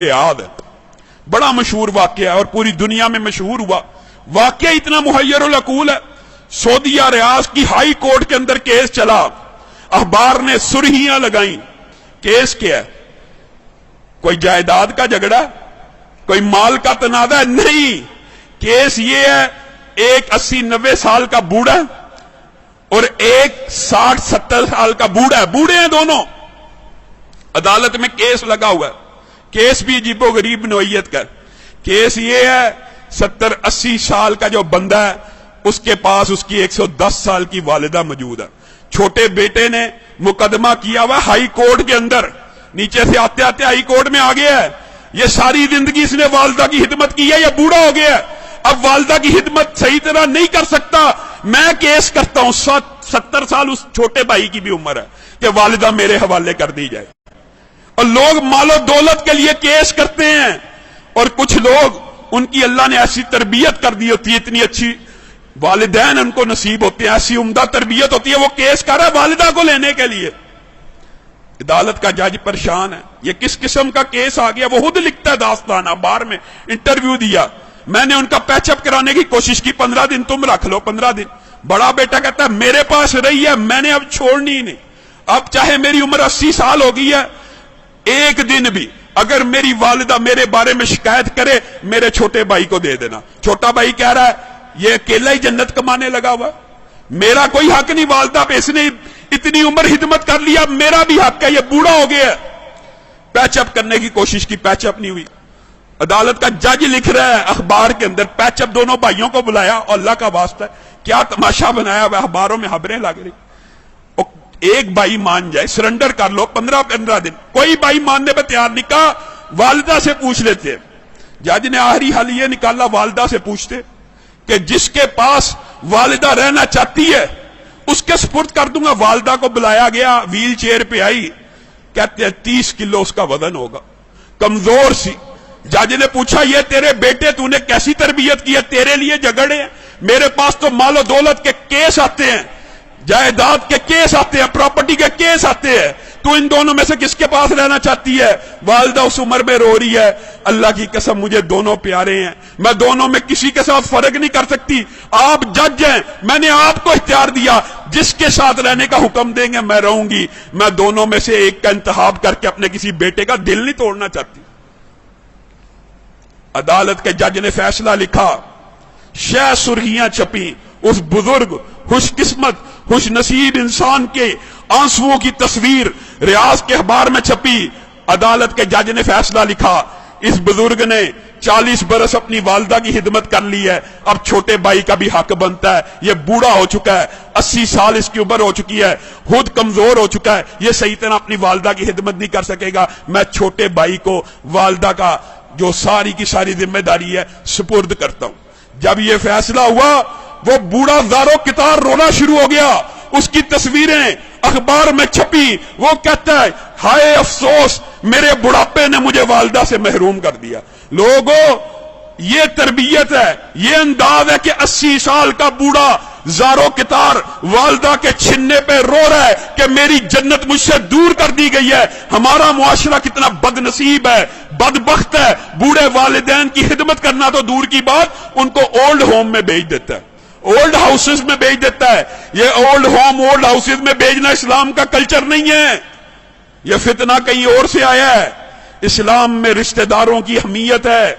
याद है, बड़ा मशहूर वाकया और पूरी दुनिया में मशहूर हुआ। वाकया इतना मुहय्यरुल अकूल है। सऊदीया रियाज की हाई कोर्ट के अंदर केस चला, अखबार ने सुर्खियां लगाई। केस क्या है? कोई जायदाद का झगड़ा, कोई माल का तनाजा? नहीं, केस ये है, एक 80-90 साल का बूढ़ा और एक 60-70 साल का बूढ़ा, बूढ़े हैं दोनों, अदालत में केस लगा हुआ है। केस भी अजीबो गरीब नौइयत का। केस ये है, 70-80 साल का जो बंदा है उसके पास उसकी 110 साल की वालिदा मौजूद है। छोटे बेटे ने मुकदमा किया हुआ हाई कोर्ट के अंदर, नीचे से आते आते हाई कोर्ट में आ गया है। ये सारी जिंदगी इसने वालिदा की खिदमत की है, ये बूढ़ा हो गया है, अब वालिदा की खिदमत सही तरह नहीं कर सकता। मैं केस करता हूं, 70 साल उस छोटे भाई की भी उम्र है कि वालिदा मेरे हवाले कर दी जाए। और लोग मालो दौलत के लिए केस करते हैं, और कुछ लोग उनकी अल्लाह ने ऐसी तरबियत कर दी होती है, इतनी अच्छी वालिदैन उनको नसीब होते हैं, ऐसी उम्दा तरबियत होती है, वो केस कर रहा है वालिदा को लेने के लिए। अदालत का जज परेशान है, ये किस किस्म का केस आ गया। वो खुद लिखता है दास्तान, अखबार में इंटरव्यू दिया। मैंने उनका पैचअप कराने की कोशिश की, 15 दिन तुम रख लो, 15 दिन। बड़ा बेटा कहता है मेरे पास रही है, मैंने अब छोड़नी ही नहीं। अब चाहे मेरी उम्र 80 साल हो गई है, एक दिन भी अगर मेरी वालिदा मेरे बारे में शिकायत करे, मेरे छोटे भाई को दे देना। छोटा भाई कह रहा है ये अकेला ही जन्नत कमाने लगा हुआ, मेरा कोई हक नहीं वालिदा पे, इसने इतनी उम्र खिदमत कर लिया, मेरा भी हक है, ये बूढ़ा हो गया। पैचअप करने की कोशिश की, पैचअप नहीं हुई। अदालत का जज लिख रहा है अखबार के अंदर, पैचअप दोनों भाइयों को बुलाया, और अल्लाह का वास्ता है क्या तमाशा बनाया हुआ, अखबारों में खबरें लग रही। एक भाई मान जाए, सरेंडर कर लो, 15-15 दिन। कोई भाई मानने पर तैयार नहीं, कहा वालिदा से पूछ लेते। जज ने आखिरी हल ये निकाला, वालिदा से पूछते कि जिसके पास वालिदा रहना चाहती है उसके सुपुर्द कर दूंगा। वालिदा को बुलाया गया, व्हील चेयर पे आई, कहते हैं 30 किलो उसका वजन होगा, कमजोर सी। जज ने पूछा ये तेरे बेटे तूने कैसी तरबियत की है, तेरे लिए झगड़े हैं, मेरे पास तो मालो दौलत के केस आते हैं, जायदाद के केस आते हैं, प्रॉपर्टी के केस आते हैं, तू इन दोनों में से किसके पास रहना चाहती है? वालिदा उस उम्र में रो रही है, अल्लाह की कसम मुझे दोनों प्यारे हैं, मैं दोनों में किसी के साथ फर्क नहीं कर सकती। आप जज हैं, मैंने आपको इख्तियार दिया, जिसके साथ रहने का हुक्म देंगे मैं रहूंगी। मैं दोनों में से एक का इंतखाब करके अपने किसी बेटे का दिल नहीं तोड़ना चाहती। अदालत के जज ने फैसला लिखा, शह सुर्खियां छपी, उस बुजुर्ग खुशकिस्मत खुश नसीब इंसान के आंसुओं की तस्वीर रियाज के अखबार में छपी। अदालत के जज ने फैसला लिखा, इस बुजुर्ग ने 40 बरस अपनी वालिदा की खिदमत कर ली है, अब छोटे भाई का भी हक बनता है। ये बूढ़ा हो चुका है, 80 साल इसकी उम्र हो चुकी है, खुद कमजोर हो चुका है, ये सही तरह अपनी वालिदा की खिदमत नहीं कर सकेगा। मैं छोटे भाई को वालिदा का जो सारी की सारी जिम्मेदारी है सुपुर्द करता हूं। जब ये फैसला हुआ, वो बूढ़ा ज़ारो कितार रोना शुरू हो गया, उसकी तस्वीरें अखबार में छपी। वो कहता है हाय अफसोस, मेरे बुढ़ापे ने मुझे वालिदा से महरूम कर दिया। लोगों, ये तरबियत है, ये अंदाज है कि 80 साल का बूढ़ा ज़ारो कितार वालिदा के छिन्ने पे रो रहा है कि मेरी जन्नत मुझसे दूर कर दी गई है। हमारा मुआशरा कितना बदनसीब है, बदबख्त है, बूढ़े वालिदैन की खिदमत करना तो दूर की बात, उनको ओल्ड होम में भेज देता है, ओल्ड हाउसेस में भेज देता है। ये ओल्ड होम ओल्ड हाउसेस में भेजना इस्लाम का कल्चर नहीं है, ये फितना कहीं और से आया है। इस्लाम में रिश्तेदारों की अहमियत है,